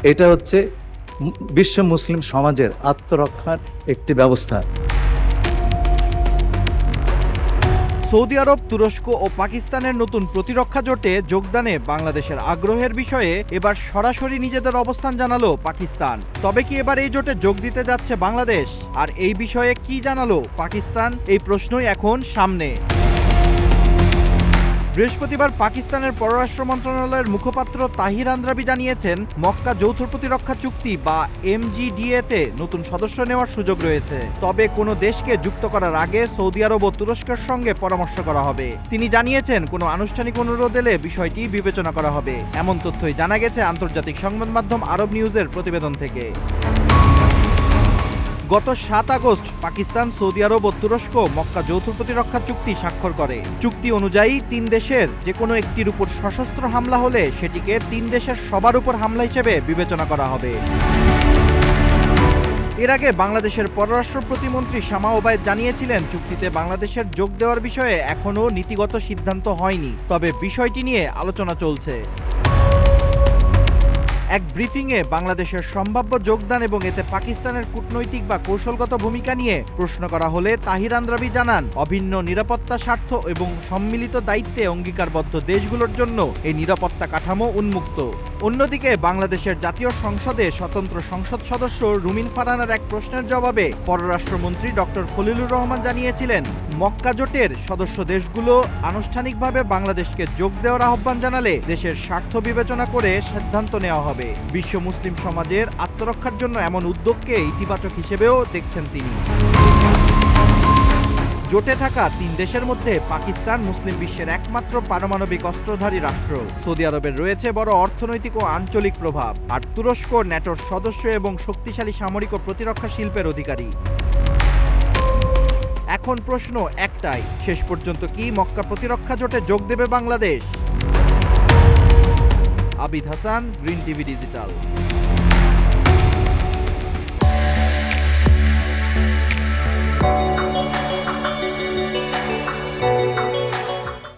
এটা হচ্ছে বিশ্ব মুসলিম সমাজের আত্মরক্ষার একটি ব্যবস্থা। সৌদি আরব, তুরস্ক ও পাকিস্তানের নতুন প্রতিরক্ষা জোটে যোগদানে বাংলাদেশের আগ্রহের বিষয়ে এবার সরাসরি নিজেদের অবস্থান জানালো পাকিস্তান। তবে কি এবার এই জোটে যোগ দিতে যাচ্ছে বাংলাদেশ? আর এই বিষয়ে কি জানালো পাকিস্তান? এই প্রশ্নই এখন সামনে। বৃহস্পতিবার পাকিস্তানের পররাষ্ট্র মন্ত্রণালয়ের মুখপাত্র তাহির আন্দ্রাবি জানিয়েছেন, মক্কা যৌথ প্রতিরক্ষা চুক্তি বা MGDA-তে নতুন সদস্য নেওয়ার সুযোগ রয়েছে। তবে কোনো দেশকে যুক্ত করার আগে সৌদি আরব ও তুরস্কের সঙ্গে পরামর্শ করা হবে। তিনি জানিয়েছেন, কোনো আনুষ্ঠানিক অনুরোধ এলে বিষয়টি বিবেচনা করা হবে। এমন তথ্যই জানা গেছে আন্তর্জাতিক সংবাদ মাধ্যম আরব নিউজের প্রতিবেদন থেকে। গত 7 আগস্ট পাকিস্তান, সৌদি আরব ও তুরস্ক মক্কা যৌথ প্রতিরক্ষা চুক্তি স্বাক্ষর করে। চুক্তি অনুযায়ী 3 দেশের যে কোনো একটির উপর সশস্ত্র হামলা হলে সেটিকে 3 দেশের সবার উপর হামলা হিসেবে বিবেচনা করা হবে। এর আগে বাংলাদেশের পররাষ্ট্র প্রতিমন্ত্রী শামা ওবায়েদ জানিয়েছিলেন, চুক্তিতে বাংলাদেশের যোগ দেওয়ার বিষয়ে এখনও নীতিগত সিদ্ধান্ত হয়নি, তবে বিষয়টি নিয়ে আলোচনা চলছে। এক ব্রিফিংয়ে বাংলাদেশের সম্ভাব্য যোগদান এবং এতে পাকিস্তানের কূটনৈতিক বা কৌশলগত ভূমিকা নিয়ে প্রশ্ন করা হলে তাহির আন্দ্রাবি জানান, অভিন্ন নিরাপত্তা স্বার্থ এবং সম্মিলিত দায়িত্বে অঙ্গীকারবদ্ধ দেশগুলোর জন্য এই নিরাপত্তা কাঠামো উন্মুক্ত। অন্যদিকে বাংলাদেশের জাতীয় সংসদে স্বতন্ত্র সংসদ সদস্য রুমিন ফারহানার এক প্রশ্নের জবাবে পররাষ্ট্রমন্ত্রী ডক্টর খলিলুর রহমান জানিয়েছিলেন, মক্কা জোটের সদস্য দেশগুলো আনুষ্ঠানিকভাবে বাংলাদেশকে যোগ দেওয়ার আহ্বান জানালে দেশের স্বার্থ বিবেচনা করে সিদ্ধান্ত নেওয়া হবে। বিশ্ব মুসলিম সমাজের আত্মরক্ষার জন্য এমন উদ্যোগকে ইতিবাচক হিসেবেও দেখছেন তিনি। জোটে থাকা 3 দেশের মধ্যে পাকিস্তান মুসলিম বিশ্বের একমাত্র পারমাণবিক অস্ত্রধারী রাষ্ট্র। সৌদি আরবের রয়েছে বড় অর্থনৈতিক ও আঞ্চলিক প্রভাব, আর তুরস্ক ন্যাটোর সদস্য এবং শক্তিশালী সামরিক ও প্রতিরক্ষা শিল্পের অধিকারী। এখন প্রশ্ন একটাই, শেষ পর্যন্ত কি মক্কা প্রতিরক্ষা জোটে যোগ দেবে Bangladesh? Abid Hasan, green TV digital.